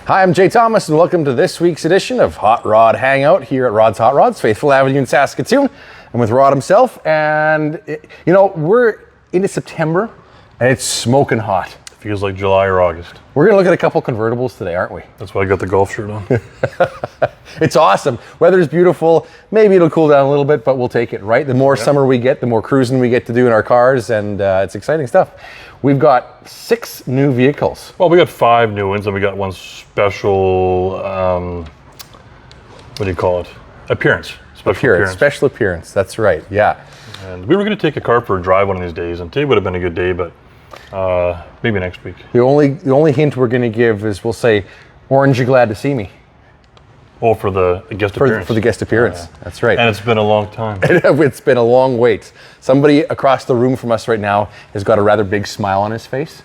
Hi, I'm Jay Thomas, and welcome to this week's edition of Hot Rod Hangout here at Rod's Hot Rods, Faithful Avenue in Saskatoon. I'm with Rod himself, and we're into September, and it's smoking hot. Feels like July or August. We're gonna look at a couple convertibles today, aren't we? That's why I got the golf shirt on. It's awesome. Weather's beautiful. Maybe it'll cool down a little bit, but we'll take it, right? The more summer we get, the more cruising we get to do in our cars, and it's exciting stuff. We've got 6 new vehicles. Well, we got 5 new ones, and we got one special, what do you call it? Appearance. Special appearance, that's right, yeah. And we were gonna take a car for a drive one of these days, and today would have been a good day, but maybe next week. The only hint we're gonna give is we'll say, Orange, you glad to see me? Oh, for the guest appearance. For the guest appearance, that's right. And it's been a long time. It's been a long wait. Somebody across the room from us right now has got a rather big smile on his face.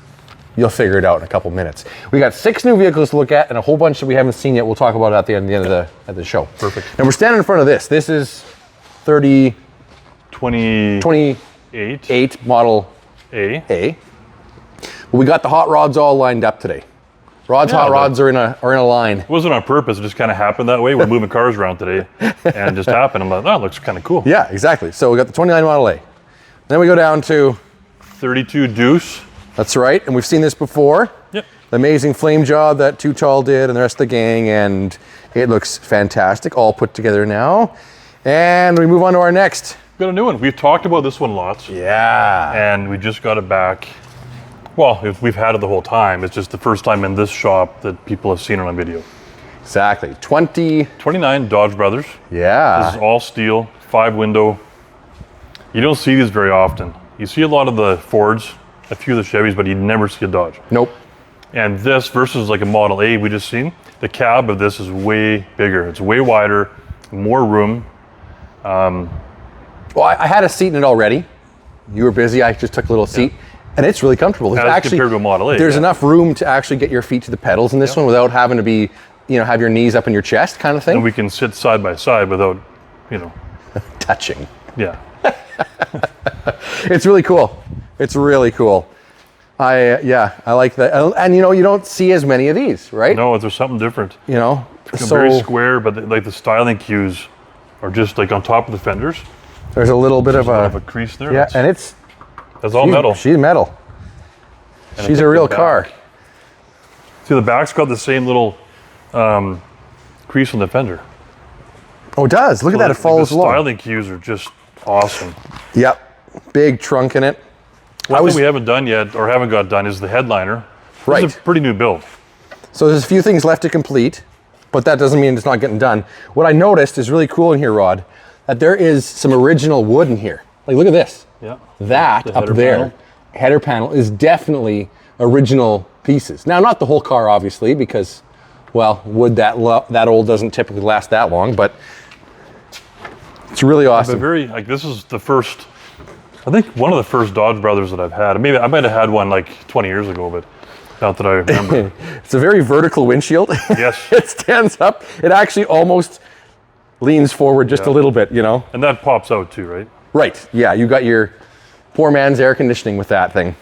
You'll figure it out in a couple minutes. We got 6 new vehicles to look at and a whole bunch that we haven't seen yet. We'll talk about it at the end of the show. Perfect. And we're standing in front of this. This is 28 Model A. Well, we got the hot rods all lined up today. Rod's hot rods are in a line. It wasn't on purpose, it just kind of happened that way. We're moving cars around today, and it just happened. I'm like, oh, it looks kind of cool. Yeah, exactly. So we got the 29 Model A. Then we go down to 32 Deuce. That's right, and we've seen this before. Yep. The amazing flame job that Too Tall did and the rest of the gang, and it looks fantastic, all put together now. And we move on to our next. Got a new one. We've talked about this one lots. Yeah. And we just got it back. Well, we've had it the whole time. It's just the first time in this shop that people have seen it on video. Exactly. 29 Dodge Brothers. Yeah. This is all steel, 5-window. You don't see these very often. You see a lot of the Fords, a few of the Chevys, but you never see a Dodge. Nope. And this versus like a Model A we just seen, the cab of this is way bigger. It's way wider, more room. Well, I had a seat in it already. You were busy. I just took a little seat. And it's really comfortable. As compared to a Model A. There's enough room to actually get your feet to the pedals in this one without having to be, have your knees up in your chest kind of thing. And we can sit side by side without, touching. Yeah. It's really cool. It's really cool. I like that. And you don't see as many of these, right? No, there's something different. So very square, but the styling cues are just like on top of the fenders. There's a little bit of a crease there. Yeah, and it's all metal. She's metal. And she's a real car. See, the back's got the same little crease on the fender. Oh, it does. Look at that. It follows along. The styling cues are just awesome. Yep. Big trunk in it. One thing we haven't done yet, or haven't got done, is the headliner. Right. It's a pretty new build. So there's a few things left to complete, but that doesn't mean it's not getting done. What I noticed is really cool in here, Rod, that there is some original wood in here. Like, look at this. Yeah. That up there, header panel, is definitely original pieces. Now, not the whole car, obviously, because, well, wood that old doesn't typically last that long, but it's really awesome. But this is the first, I think one of the first Dodge Brothers that I've had. Maybe I might have had one like 20 years ago, but not that I remember. It's a very vertical windshield. Yes. It stands up. It actually almost leans forward just a little bit, And that pops out too, right? Right, yeah, you got your poor man's air conditioning with that thing.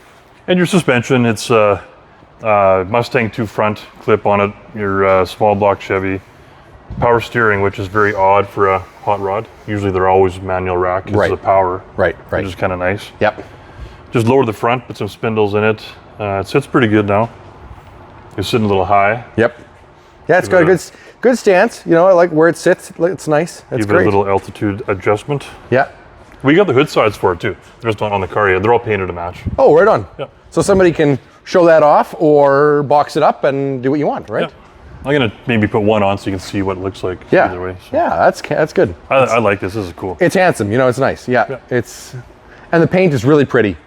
And your suspension, it's Mustang 2 front clip on it, your small block Chevy. Power steering, which is very odd for a hot rod. Usually they're always manual rack. This is a power. Right. Which is kind of nice. Yep. Just lower the front, put some spindles in it. It sits pretty good now. It's sitting a little high. Yep. Yeah, it's got a good stance. I like where it sits. It's nice. That's great. great. Give it a little altitude adjustment. Yeah. We got the hood sides for it too. They're just not on the car yet. They're all painted to match. Oh, right on. Yeah. So somebody can show that off or box it up and do what you want, right? Yeah. I'm gonna maybe put one on so you can see what it looks like either way. So. Yeah, that's good. I like this. This is cool. It's handsome. It's nice. Yeah. And the paint is really pretty.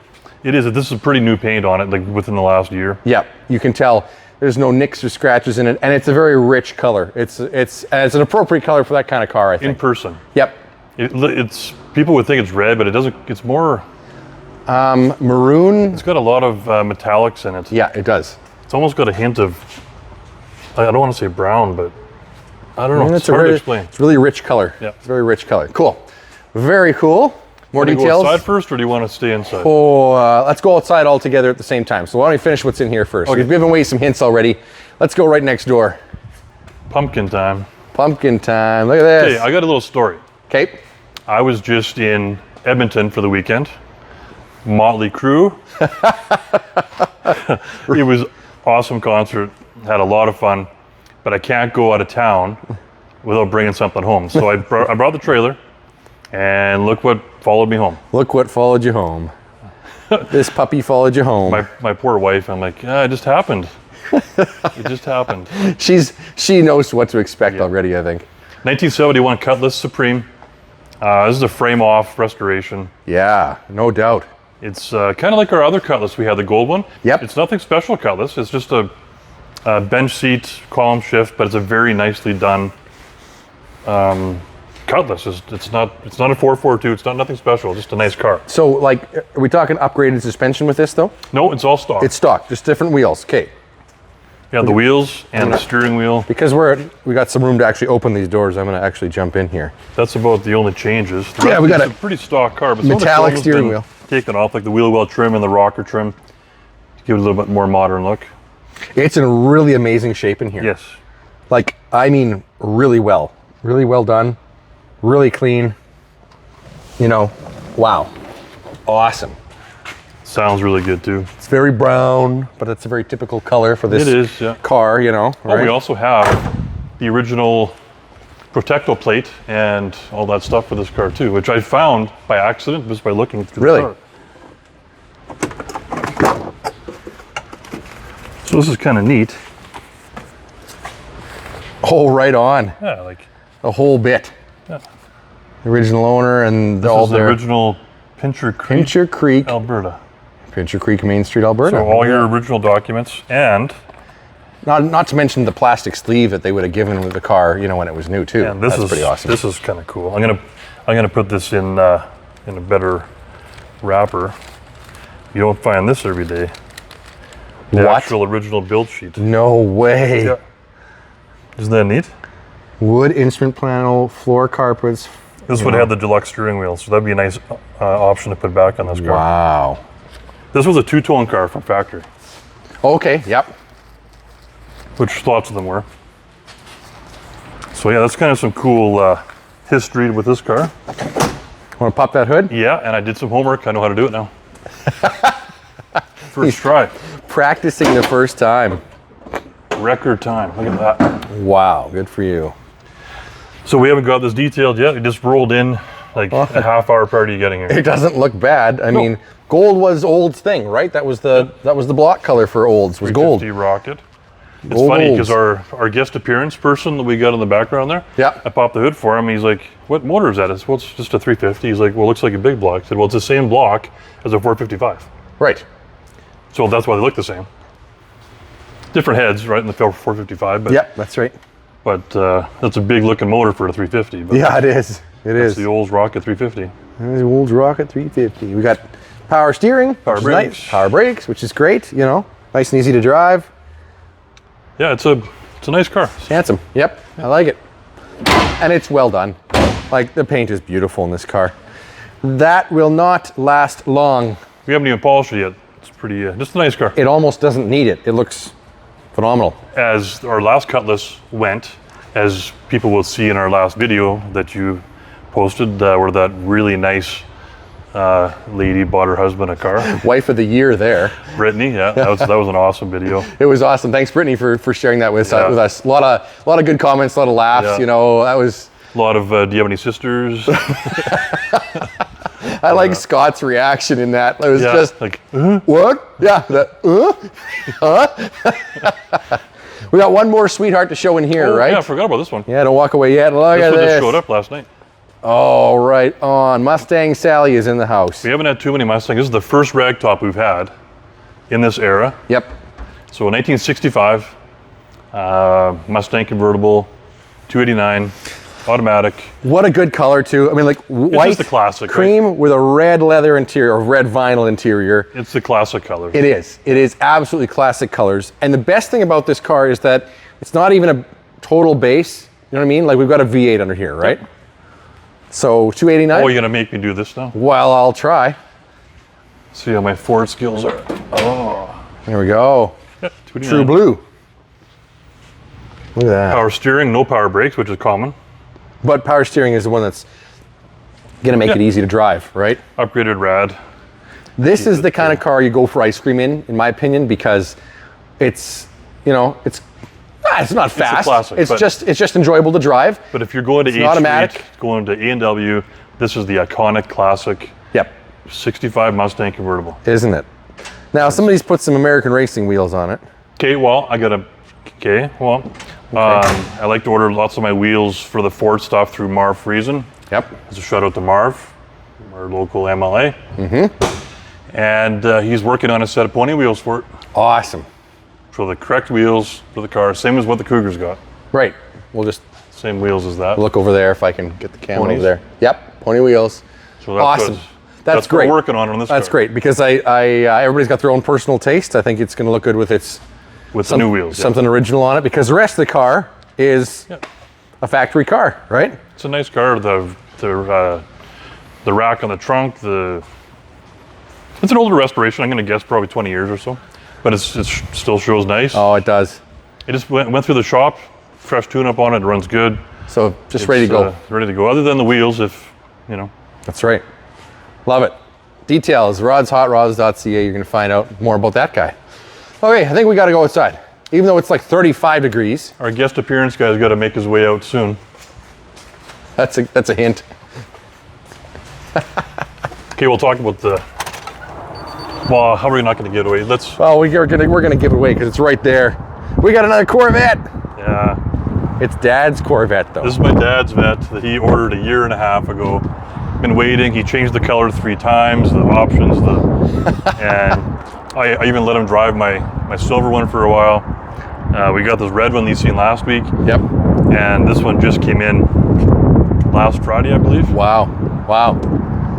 It is. This is a pretty new paint on it, like within the last year. Yeah, you can tell there's no nicks or scratches in it, and it's a very rich color. It's an appropriate color for that kind of car, I think. In person. Yep. It's people would think it's red, but it doesn't. It's more maroon. It's got a lot of metallics in it. Yeah, it does. It's almost got a hint of, I don't want to say brown, but I don't know. It's hard to explain. It's really rich color. Yeah. It's a very rich color. Cool. Very cool. More Do you details? go outside first, or do you want to stay inside? Oh, let's go outside all together at the same time. So why don't we finish what's in here first? Okay. We've given away some hints already. Let's go right next door. Pumpkin time. Pumpkin time. Look at this. Okay, I got a little story. Okay. I was just in Edmonton for the weekend. Motley Crue. It was awesome concert. Had a lot of fun, but I can't go out of town without bringing something home. So I brought the trailer, and look what followed me home. Look what followed you home. This puppy followed you home. My poor wife. I'm like, it just happened. It just happened. She knows what to expect already, I think. 1971 Cutlass Supreme. This is a frame-off restoration. Yeah, no doubt. It's kind of like our other Cutlass. We had the gold one. Yep. It's nothing special Cutlass. It's just a bench seat, column shift, but it's a very nicely done Cutlass. It's not a 442. It's not nothing special. It's just a nice car. So, like, are we talking upgraded suspension with this, though? No, it's all stock. It's stock, just different wheels. Okay. Yeah, the wheels and the steering wheel. Because we got some room to actually open these doors, I'm going to actually jump in here. That's about the only changes. The Yeah, rest we got is a pretty stock car, but metallic some of the chrome has steering been wheel. taken off, like the wheel well trim and the rocker trim, to give it a little bit more modern look. It's in a really amazing shape in here. Yes. Like, I mean, really well done, really clean. You know, wow, awesome. Sounds really good too. It's very brown, but it's a very typical color for this It is, yeah. car, you know. Oh, Right? we also have the original Protecto plate and all that stuff for this car too, which I found by accident just by looking through Really? the car. So this is kind of neat. Oh, right on. Yeah, like A whole bit. Yeah. The original owner and this all is the their original Pincher Creek, Pincher Creek, Alberta. Pincher Creek, Main Street, Alberta. So all your original documents, and Not to mention the plastic sleeve that they would have given with the car, you know, when it was new too. this That's is pretty awesome. This is kind of cool. I'm gonna put this in a better wrapper. You don't find this every day. The What? actual original build sheet. No way. Yeah. Isn't that neat? Wood instrument panel, floor carpets. This would have the deluxe steering wheel, so that'd be a nice option to put back on this car. Wow. This was a two-tone car from factory, Okay, yep. which lots of them were. So yeah, that's kind of some cool history with this car. Want to pop that hood? Yeah, and I did some homework. I know how to do it now. First try. Practicing the first time. Record time. Look at that. Wow, good for you. So we haven't got this detailed yet. It just rolled in like a half hour prior to you getting here. It doesn't look bad. I mean, gold was Olds' thing, right? That was the block color for Olds, was gold. 350 Rocket. It's Gold funny Olds. because our guest appearance person that we got in the background there, Yeah. I popped the hood for him. He's like, "What motor is that?" I said, "Well, it's just a 350." He's like, "Well, it looks like a big block." I said, "Well, it's the same block as a 455." Right. So that's why they look the same. Different heads, right, in the 455, but Yep, that's right. That's a big looking motor for a 350. But Yeah, it is. It it's is. the Olds Rocket 350. There's Olds Rocket 350. We got power steering, Power which is brakes. nice. Power brakes, which is great. You know, nice and easy to drive. Yeah, it's a nice car. Handsome. Yep, I like it. And it's well done. Like, the paint is beautiful in this car. That will not last long. We haven't even polished it yet. It's pretty, just a nice car. It almost doesn't need it. It looks phenomenal. As our last Cutlass went, as people will see in our last video that you posted, where that really nice lady bought her husband a car. Wife of the year there. Brittany, yeah, that was an awesome video. It was awesome. Thanks, Brittany, for sharing that with us. A lot of good comments, a lot of laughs. Yeah. You know, that was. A lot of, do you have any sisters? I like Scott's reaction in that. It was just like, what? Yeah. Huh? We got one more sweetheart to show in here, right? Yeah, I forgot about this one. Yeah, don't walk away yet. Look This at one this. just showed up last night. Oh, right on. Mustang Sally is in the house. We haven't had too many Mustangs. This is the first ragtop we've had in this era. Yep. So 1965, Mustang convertible, 289, automatic. What a good color too. I mean, like white, the classic, cream with a red leather interior, or red vinyl interior. It's the classic color. It is. It is absolutely classic colors. And the best thing about this car is that it's not even a total base. You know what I mean? Like, we've got a V8 under here, right? So 289. Oh, you're gonna make me do this now? Well, I'll try. See how my Ford skills are. Oh, There we go. yeah, 289. True blue. Look at that. Power steering, no power brakes, which is common. But power steering is the one that's gonna make it easy to drive, right? Upgraded rad. This is the kind of car you go for ice cream in my opinion, because it's, you know, it's not fast. classic, It's but- just enjoyable to drive. But if you're going to It's H an automatic. Street, going to A&W, this is the iconic classic Yep. 65 Mustang convertible. Isn't it? Now somebody's put some American racing wheels on it. I like to order lots of my wheels for the Ford stuff through Marv Friesen. Yep. As a shout out to Marv, our local MLA. And he's working on a set of pony wheels for it. Awesome. So the correct wheels for the car, same as what the Cougar's got. Right. We'll just Same wheels as that. look over there if I can get the camera Ponies? over there. Yep. Pony wheels. So that's Awesome. What, That's what great. we're working on this That's car. great because everybody's got their own personal taste. I think it's going to look good with its With the new wheels. Yeah. something original on it, because the rest of the car is a factory car, right? It's a nice car. The rack on the trunk. It's an older restoration. I'm going to guess probably 20 years or so, but it still shows nice. Oh, it does. It just went through the shop. Fresh tune-up on it. It runs good. So just ready to go. Ready to go. Other than the wheels, if you know. That's right. Love it. Details, rodshotrods.ca. You're going to find out more about that guy. Okay, I think we got to go outside. Even though it's like 35 degrees. Our guest appearance guy's got to make his way out soon. That's a hint. Okay, we'll talk about the. Well, how are we not going to give it away? Well, we're gonna give it away because it's right there. We got another Corvette. Yeah. It's Dad's Corvette, though. This is my dad's vet that he ordered a year and a half ago. Been waiting. He changed the color 3 times, the options, and I even let him drive my silver one for a while. We got this red one that you seen last week. Yep. And this one just came in last Friday, I believe. Wow.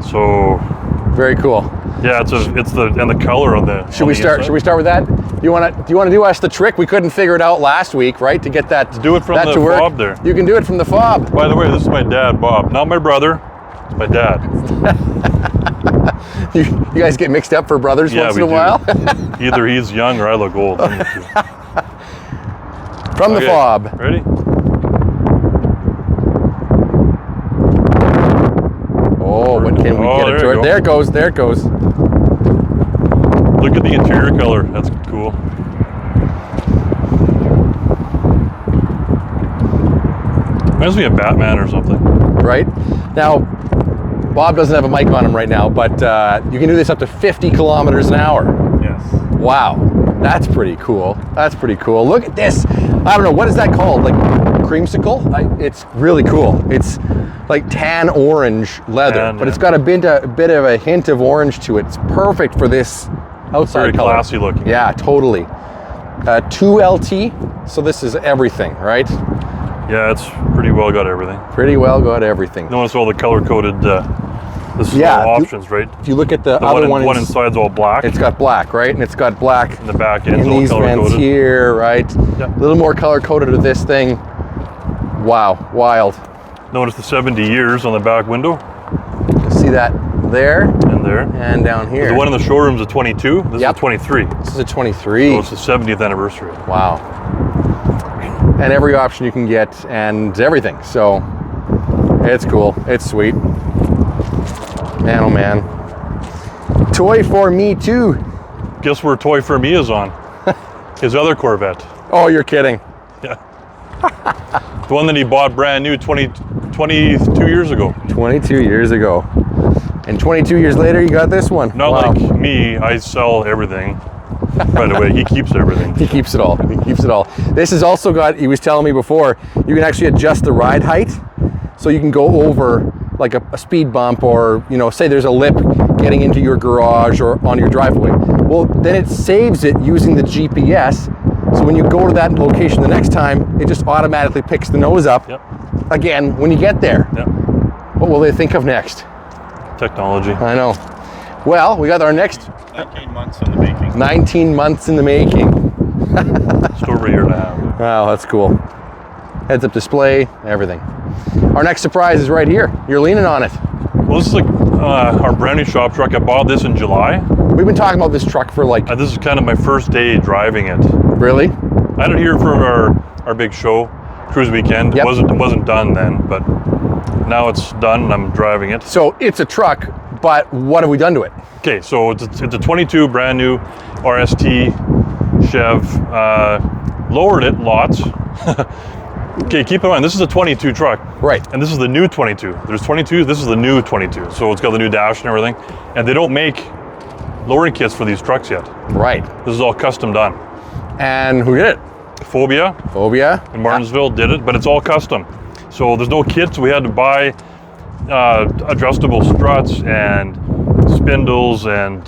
So Very cool. yeah, it's the color on the. Should we start with that? Do you want to do us the trick? We couldn't figure it out last week, right? To get that Do it from that the to work. fob there. You can do it from the fob. By the way, this is my dad, Bob, not my brother. It's my dad. You guys get mixed up for brothers Yeah, once we in a do. while. Either he's young or I look old. From the Okay, fob. Ready? Oh, but can we Oh, get it there to you it? go. There it goes. Look at the interior color. That's cool. Reminds me of Batman or something. Right? Now, Bob doesn't have a mic on him right now, but you can do this up to 50 kilometers an hour. Yes. Wow, that's pretty cool. That's pretty cool. Look at this. I don't know, what is that called? Like creamsicle? It's really cool. It's like tan orange leather, Tan, but yeah. it's got a bit of a hint of orange to it. It's perfect for this outside Very color. classy looking. Yeah, totally. 2LT, so this is everything, right? Yeah, it's pretty well got everything. Pretty well got everything. Notice all the color coded. This is Yeah, all if you- options, right? If you look at the The other one one, inside's all black. it's got black, right? And it's got black In the back end's in all these color vents coded. here, right? Yep. A little more color coded to this thing. Wow, wild. Notice the 70 years on the back window You see that there and there. and down here. The one in the showroom's a 22. This Yep. is a 23. This is a 23. So it's the 70th anniversary. Wow. And every option you can get and everything. So it's cool. It's sweet. Man, oh man. Toy for me too. Guess where Toy for Me is on? His other Corvette. Oh, you're kidding. Yeah. The one that he bought brand new 22 years ago. 22 years ago. And 22 years later, you got this one. Not Wow. like me, I sell everything. By the way, he keeps everything. He keeps it all. He keeps it all. This has also got, he was telling me before, you can actually adjust the ride height. So you can go over like a speed bump, or, you know, say there's a lip getting into your garage or on your driveway. Well, then it saves it using the GPS. So when you go to that location the next time, it just automatically picks the nose up Yep. again when you get there. Yep. What will they think of next? Technology. I know. Well, we got our next 19 months in the making. 19 months in the making. Just over a year and a half. Wow, that's cool. heads-up display, everything. Our next surprise is right here. You're leaning on it. Well, this is like our brand new shop truck. I bought this in July. We've been talking about this truck for like... This is kind of my first day driving it. Really? I had it here for our big show, cruise weekend. Yep. It wasn't done then, but now it's done and I'm driving it. So it's a truck, but what have we done to it? Okay, so it's a 22 brand new RST Chev. Lowered it lots. Okay, keep in mind, this is a 22 truck. Right. And this is the new 22. There's 22s, this is the new 22. So it's got the new dash and everything. And they don't make lowering kits for these trucks yet. Right. This is all custom done. And who did it? Phobia in Martensville did it, but it's all custom. So there's no kits. We had to buy adjustable struts and spindles, and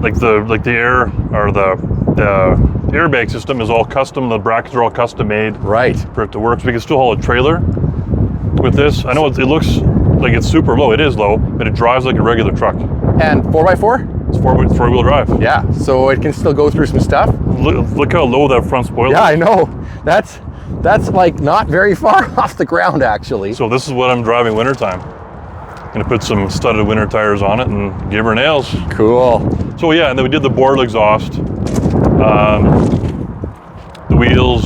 like the air or the airbag system is all custom. The brackets are all custom made. Right. For it to work. So we can still haul a trailer with this. I know it looks like it's super low. It is low, but it drives like a regular truck. And 4x4? It's four-wheel drive. Yeah, so it can still go through some stuff. Look how low that front spoiler is. Yeah, I know. That's like not very far off the ground, actually. So this is what I'm driving wintertime. Gonna put some studded winter tires on it and give her nails. Cool. So yeah, and then we did the board exhaust, the wheels,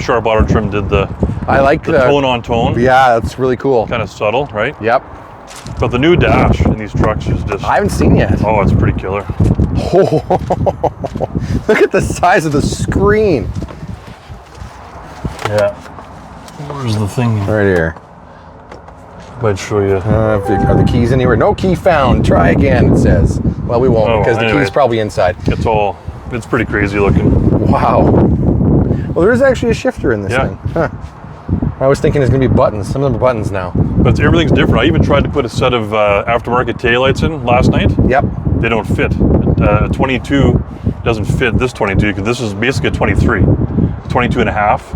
Sharp Auto Trim did the I like the tone on tone. Yeah, that's really cool. Kind of subtle, right? Yep. But the new dash in these trucks is just... I haven't seen yet. Oh, it's pretty killer. Look at the size of the screen. Yeah. Where's the thing? Right here. Might show you. Are the keys anywhere? No key found. Try again, it says. Well, we won't because the key's probably inside. It's pretty crazy looking. Wow. Well, there is actually a shifter in this thing. Huh. I was thinking there's going to be buttons. Some of them are buttons now. But everything's different. I even tried to put a set of aftermarket taillights in last night. Yep. They don't fit. A 22 doesn't fit this 22 because this is basically a 23. 22 and a half.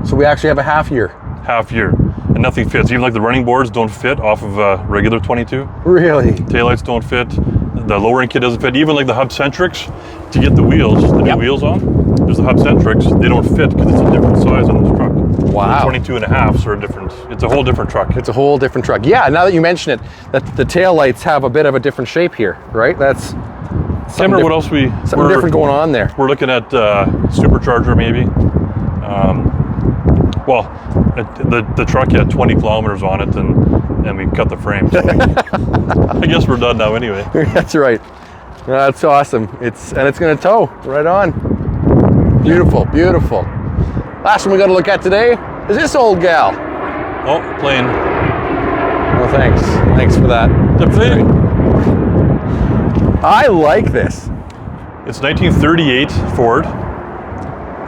So we actually have a half year. Half year. And nothing fits. Even like the running boards don't fit off of a regular 22. Really? Taillights don't fit. The lowering kit doesn't fit. Even like the hub centrics to get the wheels, the new wheels on, there's the hub centrics. They don't fit because it's a different size on this truck. Wow. So the 22 and a half are different. It's a whole different truck. It's a whole different truck. Yeah, now that you mention it, that the tail lights have a bit of a different shape here, right? That's Remember what else something different going on there. We're looking at supercharger maybe. Well, the truck had 20 kilometers on it, and we cut the frame. So I guess we're done now anyway. That's right. That's awesome. It's going to tow right on. Beautiful, beautiful. Last one we got to look at today is this old gal. Oh, plane. Oh, thanks. Thanks for that. The plane. I like this. It's 1938 Ford.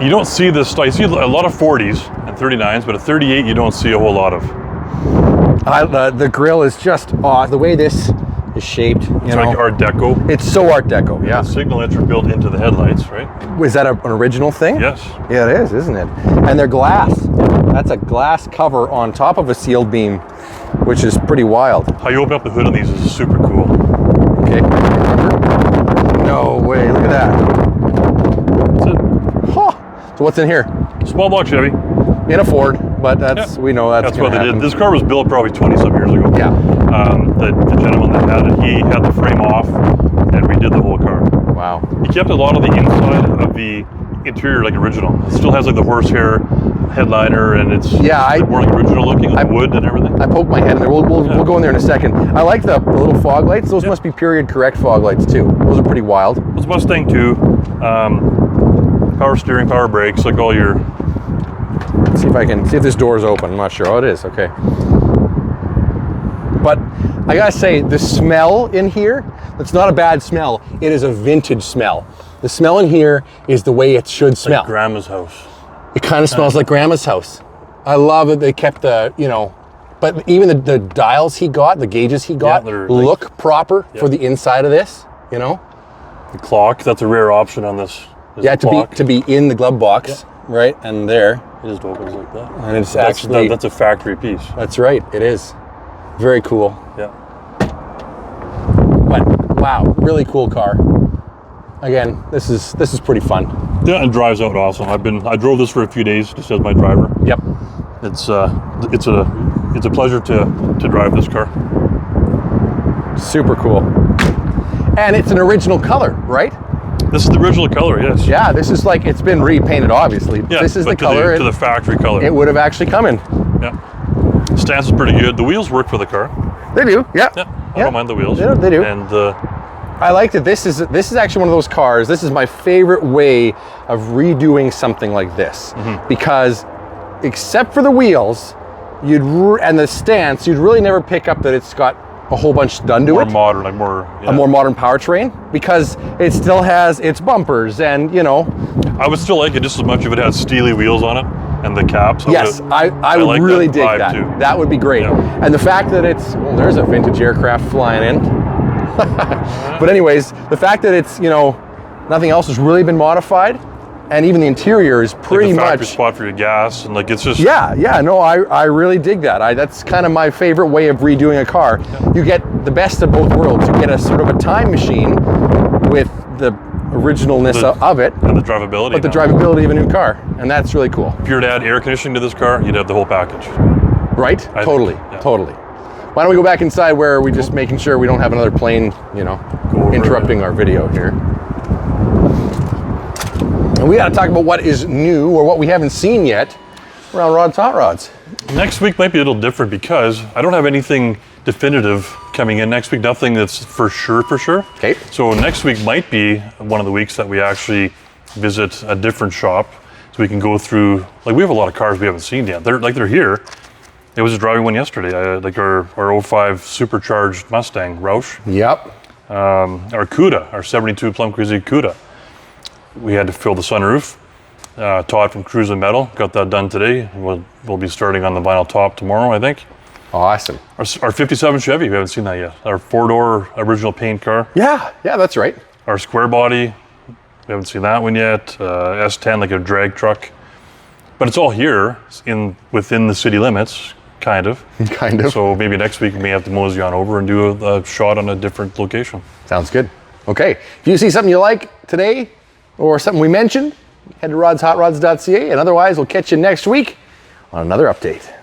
You don't see this. I see a lot of 40s and 39s, but a 38 you don't see a whole lot of. The grill is just the way this is shaped. It's like Art Deco. It's so Art Deco, yeah. The signal lights are built into the headlights, right? Is that an original thing? Yes. Yeah, it is, isn't it? And they're glass. That's a glass cover on top of a sealed beam, which is pretty wild. How you open up the hood on these is super cool. Okay. No way, look at that. That's it. Huh. So what's in here? Small block Chevy. In a Ford, but we know that's what they happen. did. This car was built probably 20-some years ago. Yeah. The gentleman that had it, he had the frame off and redid the whole car. Wow. He kept a lot of the inside of the interior like original. It still has like the horsehair headliner, and it's more like original looking, like wood and everything. I poked my head in there. We'll go in there in a second. I like the little fog lights. Those must be period correct fog lights too. Those are pretty wild. It's Mustang 2. Power steering, power brakes, like all your... Let's see if this door is open. I'm not sure. Oh, it is. Okay. But I gotta say, the smell in here, it's not a bad smell. It is a vintage smell. The smell in here is the way it should smell. Like Grandma's house. It kind of smells like Grandma's house. I love it. They kept the, but even the dials he got, the gauges he got, look proper for the inside of this, The clock, that's a rare option on this. Yeah, to be in the glove box, right? And there. It just opens like that. And it's actually... That's a factory piece. That's right, it is. Very cool. Yeah. But, wow, really cool car. Again, this is pretty fun. Yeah, and drives out awesome. I drove this for a few days just as my driver. Yep. It's a pleasure to drive this car. Super cool. And it's an original color, right? This is the original color, yes. Yeah, this is like, it's been repainted, obviously. Yeah, this is the but color. to the factory color. It would have actually come in. Yeah. Stance is pretty good. The wheels work for the car. They do, yeah. Yeah, I don't mind the wheels. Yeah, they do. And I liked it. This is actually one of those cars. This is my favorite way of redoing something like this, because except for the wheels, and the stance, you'd really never pick up that it's got a whole bunch done to more it. modern, like more A more modern powertrain, because it still has its bumpers, and you know. I would still like it just as much if it had steely wheels on it and the caps. Yes, I would like really that dig vibe that. too. That would be great. Yeah. And the fact that it's, well, there's a vintage aircraft flying in. But anyways, the fact that it's, you know, nothing else has really been modified, and even the interior is pretty like the factory much spot for your gas, and like it's just no, I really dig that. That's kind of my favorite way of redoing a car. You get the best of both worlds. You get a sort of a time machine with the originalness of it, and the drivability. but the drivability of a new car, and that's really cool. If you were to add air conditioning to this car, you'd have the whole package. Right? Totally. Why don't we go back inside where we're just making sure we don't have another plane, you know, interrupting our video here. And we got to talk about what is new or what we haven't seen yet around Rod's Hot Rods. Next week might be a little different because I don't have anything definitive coming in next week, nothing that's for sure. Okay. So next week might be one of the weeks that we actually visit a different shop so we can go through, like we have a lot of cars we haven't seen yet. They're here. I was just driving one yesterday, like our 05 supercharged Mustang Roush. Yep. Our Cuda, our 72 Plum Crazy Cuda. We had to fill the sunroof. Todd from Cruise and Metal got that done today. We'll be starting on the vinyl top tomorrow, I think. Awesome. Our 57 Chevy, we haven't seen that yet. Our 4-door original paint car. Yeah, that's right. Our square body, we haven't seen that one yet. S10, like a drag truck. But it's all here within the city limits, kind of. Kind of. So maybe next week we may have to mosey on over and do a shot on a different location. Sounds good. Okay. If you see something you like today or something we mentioned, head to rodshotrods.ca, and otherwise we'll catch you next week on another update.